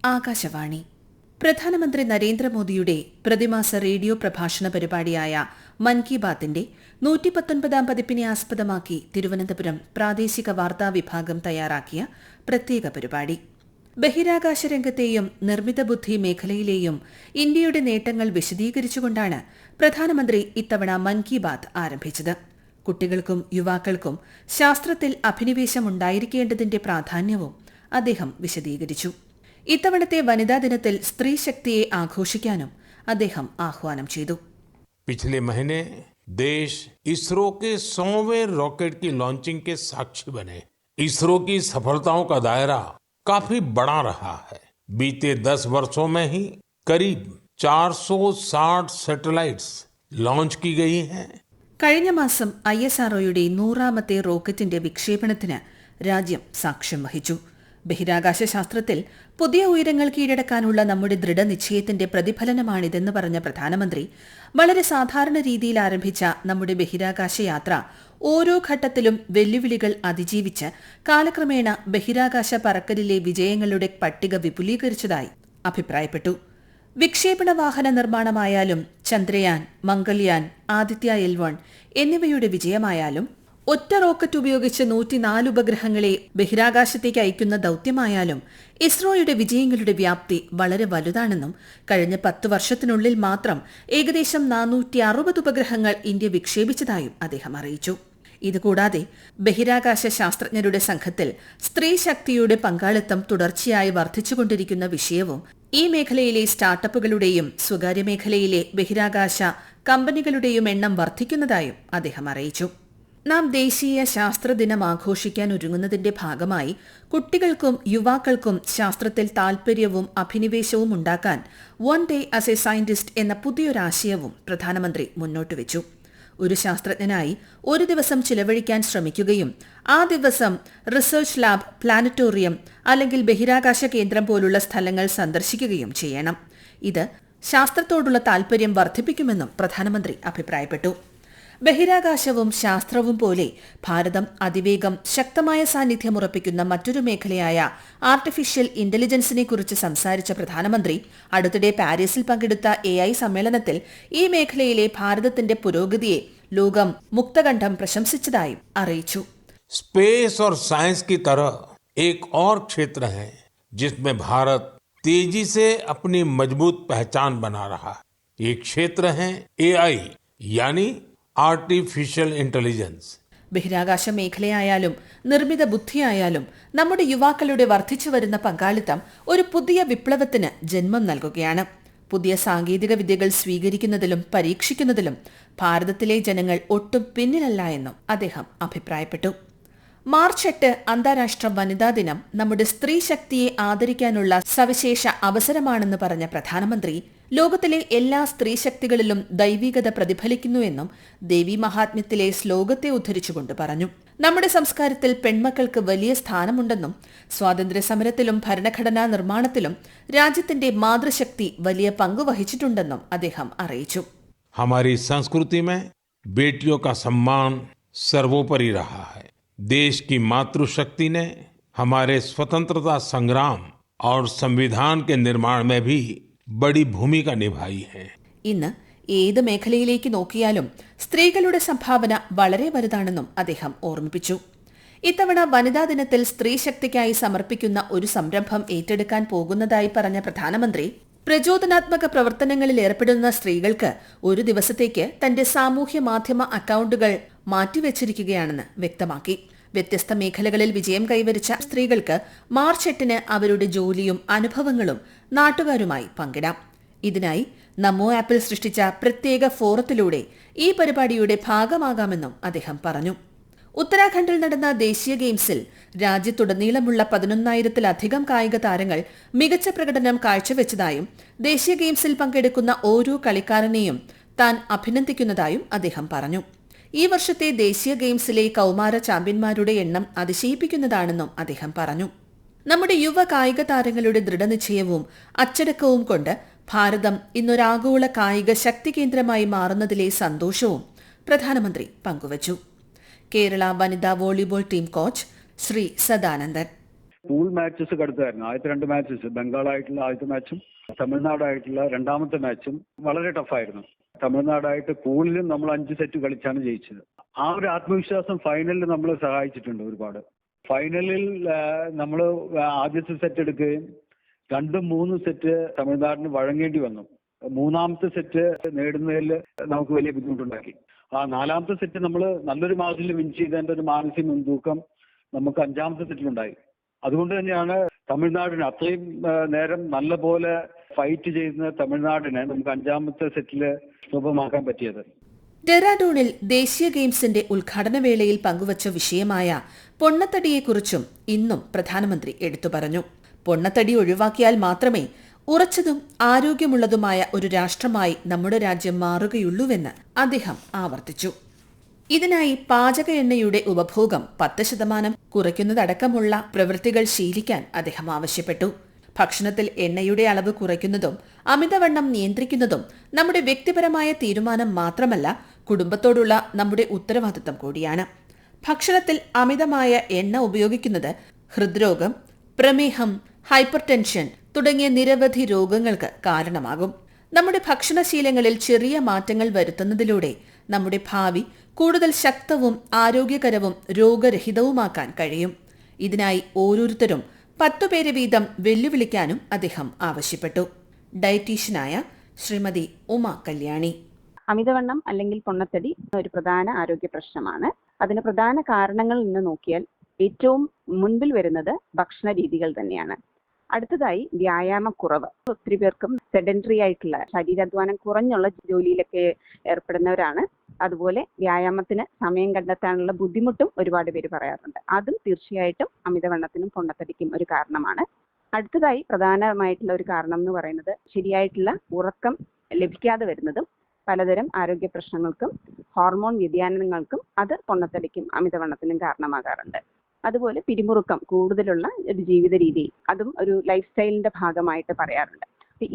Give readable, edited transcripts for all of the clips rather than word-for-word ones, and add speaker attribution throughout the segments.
Speaker 1: ആകാശവാണി. പ്രധാനമന്ത്രി നരേന്ദ്രമോദിയുടെ പ്രതിമാസ റേഡിയോ പ്രഭാഷണ പരിപാടിയായ മൻ കി ബാത്തിന്റെ 119 പതിപ്പിനെ ആസ്പദമാക്കി തിരുവനന്തപുരം പ്രാദേശിക വാർത്താ വിഭാഗം തയ്യാറാക്കിയ പ്രത്യേക പരിപാടി. ബഹിരാകാശ രംഗത്തെയും നിർമ്മിത ബുദ്ധി മേഖലയിലെയും ഇന്ത്യയുടെ നേട്ടങ്ങൾ വിശദീകരിച്ചുകൊണ്ടാണ് പ്രധാനമന്ത്രി ഇത്തവണ മൻ കി ബാത്ത് ആരംഭിച്ചത്. കുട്ടികൾക്കും യുവാക്കൾക്കും ശാസ്ത്രത്തിൽ അഭിനിവേശമുണ്ടായിരിക്കേണ്ടതിന്റെ പ്രാധാന്യവും അദ്ദേഹം വിശദീകരിച്ചു. ഇത്തവണത്തെ വനിതാ ദിനത്തിൽ സ്ത്രീ ശക്തിയെ ആഘോഷിക്കാനും അദ്ദേഹം ആഹ്വാനം ചെയ്തു.
Speaker 2: पिछले महीने देश इसरो के 100वें रॉकेट की लॉन्चिंग के साक्षी बने। इसरो की सफलताओं का दायरा काफी बड़ा रहा है। बीते 10 वर्षों में ही करीब 460 सैटेलाइट्स लॉन्च की गई हैं।
Speaker 1: കഴിഞ്ഞ മാസം ISROയുടെ 100ാമത്തെ റോക്കറ്റിന്റെ വിക്ഷേപണത്തിന് രാജ്യം സാക്ഷ്യം വഹിച്ചു. ബഹിരാകാശ ശാസ്ത്രത്തിൽ പുതിയ ഉയരങ്ങൾ കീഴടക്കാനുള്ള നമ്മുടെ ദൃഢനിശ്ചയത്തിന്റെ പ്രതിഫലനമാണിതെന്ന് പറഞ്ഞ പ്രധാനമന്ത്രി, വളരെ സാധാരണ രീതിയിൽ ആരംഭിച്ച നമ്മുടെ ബഹിരാകാശ യാത്ര ഓരോ ഘട്ടത്തിലും വെല്ലുവിളികൾ അതിജീവിച്ച് കാലക്രമേണ ബഹിരാകാശ പറക്കലിലെ വിജയങ്ങളുടെ പട്ടിക വിപുലീകരിച്ചതായി അഭിപ്രായപ്പെട്ടു. വിക്ഷേപണ വാഹന നിർമ്മാണമായാലും ചന്ദ്രയാൻ, മംഗൾയാൻ, ആദിത്യ L1 എന്നിവയുടെ വിജയമായാലും ഒറ്റ റോക്കറ്റ് ഉപയോഗിച്ച് 104 ഉപഗ്രഹങ്ങളെ ബഹിരാകാശത്തേക്ക് അയക്കുന്ന ദൌത്യമായാലും ഇസ്രോയുടെ വിജയങ്ങളുടെ വ്യാപ്തി വളരെ വലുതാണെന്നും കഴിഞ്ഞ 10 വർഷത്തിനുള്ളിൽ മാത്രം ഏകദേശം 460 ഉപഗ്രഹങ്ങൾ ഇന്ത്യ വിക്ഷേപിച്ചതായും അദ്ദേഹം അറിയിച്ചു. ഇതുകൂടാതെ ബഹിരാകാശ ശാസ്ത്രജ്ഞരുടെ സംഘത്തിൽ സ്ത്രീ ശക്തിയുടെ പങ്കാളിത്തം തുടർച്ചയായി വർദ്ധിച്ചുകൊണ്ടിരിക്കുന്ന വിഷയവും ഈ മേഖലയിലെ സ്റ്റാർട്ടപ്പുകളുടെയും സ്വകാര്യ മേഖലയിലെ ബഹിരാകാശ കമ്പനികളുടെയും എണ്ണം വർദ്ധിക്കുന്നതായും അദ്ദേഹം അറിയിച്ചു. നാം ദേശീയ ശാസ്ത്രദിനം ആഘോഷിക്കാൻ ഒരുങ്ങുന്നതിന്റെ ഭാഗമായി കുട്ടികൾക്കും യുവാക്കൾക്കും ശാസ്ത്രത്തിൽ താൽപര്യവും അഭിനിവേശവും ഉണ്ടാക്കാൻ one day as A scientist എന്ന പുതിയൊരാശയവും പ്രധാനമന്ത്രി മുന്നോട്ടുവച്ചു. ഒരു ശാസ്ത്രജ്ഞനായി ഒരു ദിവസം ചിലവഴിക്കാൻ ശ്രമിക്കുകയും ആ ദിവസം റിസർച്ച് ലാബ്, പ്ലാനറ്റോറിയം അല്ലെങ്കിൽ ബഹിരാകാശ കേന്ദ്രം പോലുള്ള സ്ഥലങ്ങൾ സന്ദർശിക്കുകയും ചെയ്യണം. ഇത് ശാസ്ത്രത്തോടുള്ള താൽപര്യം വർദ്ധിപ്പിക്കുമെന്നും പ്രധാനമന്ത്രി അഭിപ്രായപ്പെട്ടു. ബഹിരാകാശവും ശാസ്ത്രവും പോലെ ഭാരതം അതിവേഗം ശക്തമായ സാന്നിധ്യം ഉറപ്പിക്കുന്ന മറ്റൊരു മേഖലയായ ആർട്ടിഫിഷ്യൽ ഇന്റലിജൻസിനെക്കുറിച്ച് സംസാരിച്ച പ്രധാനമന്ത്രി അടുത്തിടെ പാരീസിൽ പങ്കെടുത്ത AI സമ്മേളനത്തിൽ ഈ മേഖലയിലെ ഭാരതത്തിന്റെ പുരോഗതിയെ ലോകം മുക്തകണ്ഠം പ്രശംസിച്ചതായും അറിയിച്ചു.
Speaker 2: स्पेस और साइंस की तरह एक और क्षेत्र है जिसमें भारत तेजी से अपनी मजबूत पहचान बना रहा है। ये क्षेत्र है AI यानी ആർട്ടിഫിഷ്യൽ ഇന്റലിജൻസ്.
Speaker 1: ബഹിരാകാശ മേഖലയായാലും നിർമ്മിത ബുദ്ധിയായാലും നമ്മുടെ യുവാക്കളുടെ വർദ്ധിച്ചു വരുന്ന പങ്കാളിത്തം ഒരു പുതിയ വിപ്ലവത്തിന് ജന്മം നൽകുകയാണ്. പുതിയ സാങ്കേതിക വിദ്യകൾ സ്വീകരിക്കുന്നതിലും പരീക്ഷിക്കുന്നതിലും ഭാരതത്തിലെ ജനങ്ങൾ ഒട്ടും പിന്നിലല്ല എന്നും അദ്ദേഹം അഭിപ്രായപ്പെട്ടു. മാർച്ച് 8 അന്താരാഷ്ട്ര വനിതാ ദിനം നമ്മുടെ സ്ത്രീ ശക്തിയെ ആദരിക്കാനുള്ള സവിശേഷ അവസരമാണെന്ന് പറഞ്ഞ പ്രധാനമന്ത്രി, ലോകത്തിലെ എല്ലാ സ്ത്രീ ശക്തികളിലും ദൈവികത പ്രതിഫലിക്കുന്നുവെന്നും ദേവി മഹാത്മ്യത്തിലെ ശ്ലോകത്തെ ഉദ്ധരിച്ചുകൊണ്ട് പറഞ്ഞു. നമ്മുടെ സംസ്കാരത്തിൽ പെൺമക്കൾക്ക് വലിയ സ്ഥാനമുണ്ടെന്നും സ്വാതന്ത്ര്യ സമരത്തിലും ഭരണഘടനാ നിർമ്മാണത്തിലും രാജ്യത്തിന്റെ മാതൃശക്തി വലിയ പങ്ക് വഹിച്ചിട്ടുണ്ടെന്നും അദ്ദേഹം അറിയിച്ചു.
Speaker 2: हमारी संस्कृति में बेटियों का सम्मान सर्वोपरि रहा है। देश की मातृशक्ति ने हमारे स्वतंत्रता संग्राम और संविधान के निर्माण में भी बड़ी भूमिका निभाई है.
Speaker 1: ഇന്ന് ഏത് മേഖലയിലേക്ക് നോക്കിയാലും സ്ത്രീകളുടെ സംഭാവന വളരെ വലുതാണെന്നും അദ്ദേഹം ഓർമ്മിപ്പിച്ചു. ഇത്തവണ വനിതാ ദിനത്തിൽ സ്ത്രീ ശക്തിക്കായി സമർപ്പിക്കുന്ന ഒരു സംരംഭം ഏറ്റെടുക്കാൻ പോകുന്നതായി പറഞ്ഞ പ്രധാനമന്ത്രി, പ്രചോദനാത്മക പ്രവർത്തനങ്ങളിൽ ഏർപ്പെടുന്ന സ്ത്രീകൾക്ക് ഒരു ദിവസത്തേക്ക് തന്റെ സാമൂഹ്യ മാധ്യമ അക്കൌണ്ടുകൾ മാറ്റിവെച്ചിരിക്കുകയാണെന്ന് വ്യക്തമാക്കി. വ്യത്യസ്ത മേഖലകളിൽ വിജയം കൈവരിച്ച സ്ത്രീകൾക്ക് മാർച്ച് 8 അവരുടെ ജോലിയും അനുഭവങ്ങളും നാട്ടുകാരുമായി പങ്കിടാം. ഇതിനായി നമോ ആപ്പിൽ സൃഷ്ടിച്ച പ്രത്യേക ഫോറത്തിലൂടെ ഈ പരിപാടിയുടെ ഭാഗമാകാമെന്നും അദ്ദേഹം പറഞ്ഞു. ഉത്തരാഖണ്ഡിൽ നടന്ന ദേശീയ ഗെയിംസിൽ രാജ്യത്തുടനീളമുള്ള 11,000-ലധികം കായിക താരങ്ങൾ മികച്ച പ്രകടനം കാഴ്ചവെച്ചതായും ദേശീയ ഗെയിംസിൽ പങ്കെടുക്കുന്ന ഓരോ കളിക്കാരനെയും താൻ അഭിനന്ദിക്കുന്നതായും അദ്ദേഹം പറഞ്ഞു. ഈ വർഷത്തെ ദേശീയ ഗെയിംസിലെ കൌമാര ചാമ്പ്യന്മാരുടെ എണ്ണം അതിശയിപ്പിക്കുന്നതാണെന്നും അദ്ദേഹം പറഞ്ഞു. നമ്മുടെ യുവ കായിക താരങ്ങളുടെ ദൃഢനിശ്ചയവും അച്ചടക്കവും കൊണ്ട് ഭാരതം ഇന്നൊരാഗോള കായിക ശക്തി കേന്ദ്രമായി മാറുന്നതിലെ സന്തോഷവും പ്രധാനമന്ത്രി പങ്കുവച്ചു. കേരള വനിതാ volleyball team coach Shri Sadanandan.
Speaker 3: Pool matches കടുത്തായിരുന്നു. ആദ്യത്തെ 2 മാച്ചസ് ബംഗാളായിട്ടുള്ള ആദ്യത്തെ മാച്ചും തമിഴ്നാടായിട്ടുള്ള രണ്ടാമത്തെ മാച്ചും വളരെ ടഫായിരുന്നു. തമിഴ്നാടായിട്ട് പൂളിലും നമ്മൾ 5 സെറ്റ് കളിച്ചാണ് ജയിച്ചത്. ആ ഒരു ആത്മവിശ്വാസം ഫൈനലിൽ നമ്മളെ സഹായിച്ചിട്ടുണ്ട് ഒരുപാട്. ഫൈനലിൽ നമ്മൾ ആദ്യത്തെ സെറ്റ് എടുക്കുകയും 2-3 സെറ്റ് തമിഴ്നാടിന് വഴങ്ങേണ്ടി വന്നു. 3ാമത്തെ സെറ്റ് നേടുന്നതിൽ നമുക്ക് വലിയ ബുദ്ധിമുട്ടുണ്ടാക്കി. ആ 4ാമത്തെ സെറ്റ് നമ്മൾ നല്ലൊരു മാർജിനിൽ വിൻ ചെയ്തതിന്റെ ഒരു മാനസിക മുൻതൂക്കം നമുക്ക് 5ാമത്തെ സെറ്റിലുണ്ടായി. അതുകൊണ്ട് തന്നെയാണ് തമിഴ്നാടിന് അത്രയും നേരം നല്ല പോലെ ഫൈറ്റ് ചെയ്യുന്ന തമിഴ്നാടിനെ നമുക്ക് 5ാമത്തെ സെറ്റിൽ സുലഭമാക്കാൻ പറ്റിയത്.
Speaker 1: ഡെറാഡൂണിൽ ദേശീയ ഗെയിംസിന്റെ ഉദ്ഘാടന വേളയിൽ പങ്കുവച്ച വിഷയമായ പൊണ്ണത്തടിയെക്കുറിച്ചും ഇന്നും പ്രധാനമന്ത്രി എടുത്തു പറഞ്ഞു. പൊണ്ണത്തടി ഒഴിവാക്കിയാൽ മാത്രമേ ഉറച്ചതും ആരോഗ്യമുള്ളതുമായ ഒരു രാഷ്ട്രമായി നമ്മുടെ രാജ്യം മാറുകയുള്ളൂവെന്ന് അദ്ദേഹം ആവർത്തിച്ചു. ഇതിനായി പാചക എണ്ണയുടെ ഉപഭോഗം 10% കുറയ്ക്കുന്നതടക്കമുള്ള പ്രവൃത്തികൾ ശീലിക്കാൻ അദ്ദേഹം ആവശ്യപ്പെട്ടു. ഭക്ഷണത്തിൽ എണ്ണയുടെ അളവ് കുറയ്ക്കുന്നതും അമിതവണ്ണം നിയന്ത്രിക്കുന്നതും നമ്മുടെ വ്യക്തിപരമായ തീരുമാനം മാത്രമല്ല, കുടുംബത്തോടുള്ള നമ്മുടെ ഉത്തരവാദിത്തം കൂടിയാണ്. ഭക്ഷണത്തിൽ അമിതമായ എണ്ണ ഉപയോഗിക്കുന്നത് ഹൃദ്രോഗം, പ്രമേഹം, ഹൈപ്പർ ടെൻഷൻ തുടങ്ങിയ നിരവധി രോഗങ്ങൾക്ക് കാരണമാകും. നമ്മുടെ ഭക്ഷണശീലങ്ങളിൽ ചെറിയ മാറ്റങ്ങൾ വരുത്തുന്നതിലൂടെ നമ്മുടെ ഭാവി കൂടുതൽ ശക്തവും ആരോഗ്യകരവും രോഗരഹിതവുമാക്കാൻ കഴിയും. ഇതിനായി ഓരോരുത്തരും 10 പേരെ വീതം വെല്ലുവിളിക്കാനും അദ്ദേഹം ആവശ്യപ്പെട്ടു. ഡയറ്റീഷ്യനായ ശ്രീമതി ഉമ കല്യാണി:
Speaker 4: അമിതവണ്ണം അല്ലെങ്കിൽ പൊണ്ണത്തടി ഒരു പ്രധാന ആരോഗ്യ പ്രശ്നമാണ്. അതിന് പ്രധാന കാരണങ്ങൾ ഇന്ന് നോക്കിയാൽ ഏറ്റവും മുൻപിൽ വരുന്നത് ഭക്ഷണ രീതികൾ തന്നെയാണ്. അടുത്തതായി വ്യായാമക്കുറവ്. ഒത്തിരി പേർക്കും സെഡൻറ്ററി ആയിട്ടുള്ള ശരീരാധ്വാനം കുറഞ്ഞുള്ള ജോലിയിലൊക്കെ ഏർപ്പെടുന്നവരാണ്. അതുപോലെ വ്യായാമത്തിന് സമയം കണ്ടെത്താനുള്ള ബുദ്ധിമുട്ടും ഒരുപാട് പേര് പറയാറുണ്ട്. അതും തീർച്ചയായിട്ടും അമിതവണ്ണത്തിനും പൊണ്ണത്തടിക്കും ഒരു കാരണമാണ്. അടുത്തതായി പ്രധാനമായിട്ടുള്ള ഒരു കാരണം എന്ന് പറയുന്നത് ശരിയായിട്ടുള്ള ഉറക്കം ലഭിക്കാതെ വരുന്നതും പലതരം ആരോഗ്യ പ്രശ്നങ്ങൾക്കും ഹോർമോൺ വ്യതിയാനങ്ങൾക്കും അത് പൊണ്ണത്തടിക്കും അമിതവണ്ണത്തിനും കാരണമാകാറുണ്ട്. അതുപോലെ പിരിമുറുക്കം കൂടുതലുള്ള ഒരു ജീവിത രീതി, അതും ഒരു ലൈഫ് സ്റ്റൈലിന്റെ ഭാഗമായിട്ട് പറയാറുണ്ട്.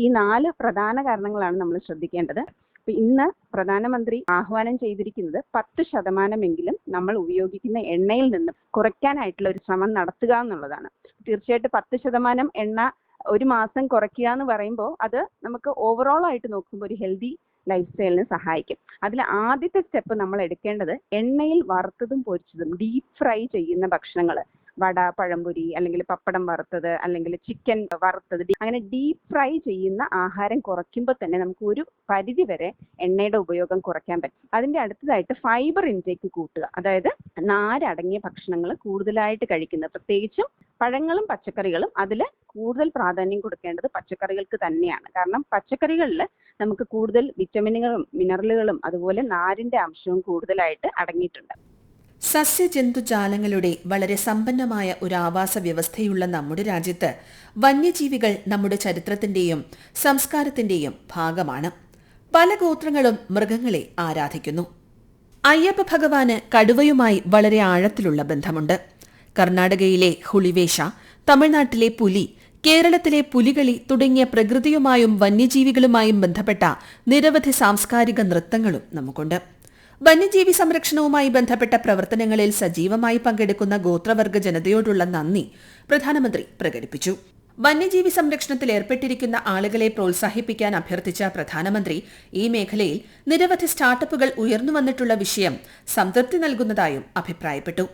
Speaker 4: ഈ 4 പ്രധാന കാരണങ്ങളാണ് നമ്മൾ ശ്രദ്ധിക്കേണ്ടത്. ഇന്ന് പ്രധാനമന്ത്രി ആഹ്വാനം ചെയ്തിരിക്കുന്നത് 10% നമ്മൾ ഉപയോഗിക്കുന്ന എണ്ണയിൽ നിന്ന് കുറയ്ക്കാനായിട്ടുള്ള ഒരു ശ്രമം നടത്തുക എന്നുള്ളതാണ്. തീർച്ചയായിട്ടും 10% എണ്ണ ഒരു മാസം കുറയ്ക്കുക എന്ന് പറയുമ്പോൾ അത് നമുക്ക് ഓവറോൾ ആയിട്ട് നോക്കുമ്പോൾ ഒരു ഹെൽത്തി ലൈഫ് സ്റ്റൈലിന് സഹായിക്കും. അതിൽ ആദ്യത്തെ സ്റ്റെപ്പ് നമ്മൾ എടുക്കേണ്ടത് എണ്ണയിൽ വറുത്തതും പൊരിച്ചതും ഡീപ് ഫ്രൈ ചെയ്യുന്ന ഭക്ഷണങ്ങൾ, വട, പഴംപൊരി, അല്ലെങ്കിൽ പപ്പടം വറുത്തത്, അല്ലെങ്കിൽ ചിക്കൻ വറുത്തത്, അങ്ങനെ ഡീപ് ഫ്രൈ ചെയ്യുന്ന ആഹാരം കുറയ്ക്കുമ്പോൾ തന്നെ നമുക്ക് ഒരു പരിധി വരെ എണ്ണയുടെ ഉപയോഗം കുറയ്ക്കാൻ പറ്റും. അതിന്റെ അടുത്തതായിട്ട് ഫൈബർ ഇൻടേക്ക് കൂട്ടുക. അതായത് നാരടങ്ങിയ ഭക്ഷണങ്ങൾ കൂടുതലായിട്ട് കഴിക്കുന്നത്, പ്രത്യേകിച്ചും പഴങ്ങളും പച്ചക്കറികളും. അതിൽ കൂടുതൽ പ്രാധാന്യം കൊടുക്കേണ്ടത് പച്ചക്കറികൾക്ക് തന്നെയാണ്. കാരണം പച്ചക്കറികളിൽ നമുക്ക് കൂടുതൽ വിറ്റമിനുകളും മിനറലുകളും അതുപോലെ നാരിന്റെ അംശവും കൂടുതലായിട്ട് അടങ്ങിയിട്ടുണ്ട്.
Speaker 1: സസ്യജന്തുജാലങ്ങളുടെ വളരെ സമ്പന്നമായ ഒരു ആവാസ വ്യവസ്ഥയുള്ള നമ്മുടെ രാജ്യത്ത് വന്യജീവികൾ നമ്മുടെ ചരിത്രത്തിന്റെയും സംസ്കാരത്തിന്റെയും ഭാഗമാണ്. പല ഗോത്രങ്ങളും മൃഗങ്ങളെ ആരാധിക്കുന്നു. അയ്യപ്പ ഭഗവാന് കടുവയുമായി വളരെ ആഴത്തിലുള്ള ബന്ധമുണ്ട്. കർണാടകയിലെ ഹുളിവേഷ, തമിഴ്നാട്ടിലെ പുലി, കേരളത്തിലെ പുലികളി തുടങ്ങിയ പ്രകൃതിയുമായും വന്യജീവികളുമായും ബന്ധപ്പെട്ട നിരവധി സാംസ്കാരിക നൃത്തങ്ങളും നമുക്കുണ്ട്. വന്യജീവി സംരക്ഷണവുമായി ബന്ധപ്പെട്ട പ്രവർത്തനങ്ങളിൽ സജീവമായി പങ്കെടുക്കുന്ന ഗോത്രവർഗ ജനതയോടുള്ള നന്ദി പ്രധാനമന്ത്രി പ്രകടിപ്പിച്ചു. വന്യജീവി സംരക്ഷണത്തിൽ ഏർപ്പെട്ടിരിക്കുന്ന ആളുകളെ പ്രോത്സാഹിപ്പിക്കാൻ അഭ്യർത്ഥിച്ച പ്രധാനമന്ത്രി ഈ മേഖലയിൽ നിരവധി സ്റ്റാർട്ടപ്പുകൾ ഉയർന്നുവന്നിട്ടുള്ള വിഷയം സംതൃപ്തി നൽകുന്നതായും അഭിപ്രായപ്പെട്ടു.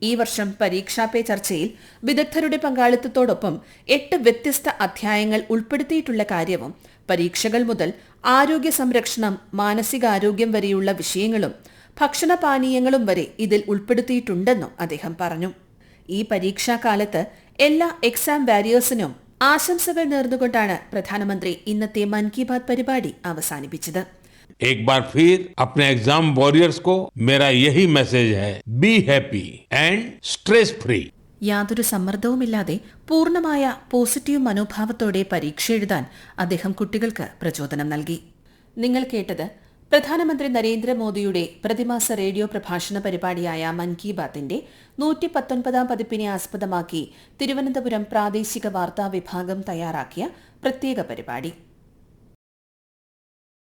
Speaker 1: ഈ വർഷം പരീക്ഷാ പേ ചർച്ചയിൽ വിദഗ്ധരുടെ പങ്കാളിത്തത്തോടൊപ്പം 8 വ്യത്യസ്ത അധ്യായങ്ങൾ ഉൾപ്പെടുത്തിയിട്ടുള്ള കാര്യവും പരീക്ഷകൾ മുതൽ ആരോഗ്യ സംരക്ഷണം, മാനസികാരോഗ്യം വരെയുള്ള വിഷയങ്ങളും ഭക്ഷണപാനീയങ്ങളും വരെ ഇതിൽ ഉൾപ്പെടുത്തിയിട്ടുണ്ടെന്നും അദ്ദേഹം പറഞ്ഞു. ഈ പരീക്ഷാകാലത്ത് എല്ലാ എക്സാം വാരിയേഴ്സിനും ആശംസകൾ നേർന്നുകൊണ്ടാണ് പ്രധാനമന്ത്രി ഇന്നത്തെ മൻ കി ബാത് പരിപാടി അവസാനിപ്പിച്ചത്.
Speaker 2: एक बार फिर अपने एग्जाम वॉरियर्स को मेरा यही मैसेज है, be happy and stress free.
Speaker 1: യാതൊരു സമ്മർദ്ദവുമില്ലാതെ പൂർണ്ണമായ പോസിറ്റീവ് മനോഭാവത്തോടെ പരീക്ഷ എഴുതാൻ അദ്ദേഹം കുട്ടികൾക്ക് പ്രചോദനം നൽകി. നിങ്ങൾ കേട്ടത് പ്രധാനമന്ത്രി നരേന്ദ്രമോദിയുടെ പ്രതിമാസ റേഡിയോ പ്രഭാഷണ പരിപാടിയായ മൻ കി ബാത്തിന്റെ 119 പതിപ്പിനെ ആസ്പദമാക്കി തിരുവനന്തപുരം പ്രാദേശിക വാർത്താ വിഭാഗം തയ്യാറാക്കിയ പ്രത്യേക പരിപാടി.